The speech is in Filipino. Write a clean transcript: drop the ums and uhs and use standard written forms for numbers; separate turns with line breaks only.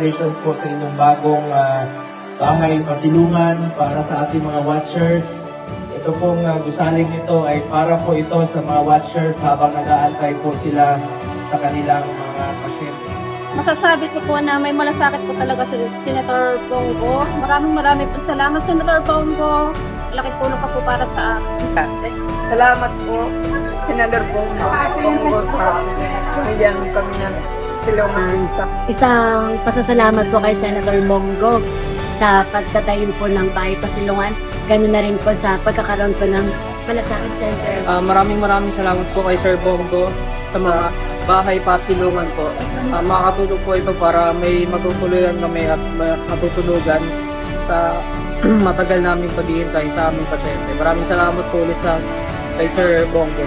congratulations po sa inyong bagong bahay pasilungan para sa ating mga watchers. Ito pong gusaling ito ay para po ito sa mga watchers habang nag-aantay po sila sa kanilang mga pasyente.
Masasabi ko po na may malasakit po talaga si Senator Bongo. Maraming po salamat, Senator Bongo. Laking tulong pa po para sa akin.
Salamat po, Senator Bongo, sa bigyan mo kami ng silungan sa...
Isang pasasalamat po kay Senator Bongo sa pagtatayo po ng bahay pasilungan. Ganun na rin po sa pagkakaroon po ng Malasakit Center.
Maraming salamat po kay Sir Bongo sa mga bahay pasilungan po. Makakatulong po ito para may matutuluyan kami at matutulugan sa matagal naming paghihintay sa aming pasyente. Maraming salamat po ulit kay Sir Bongo.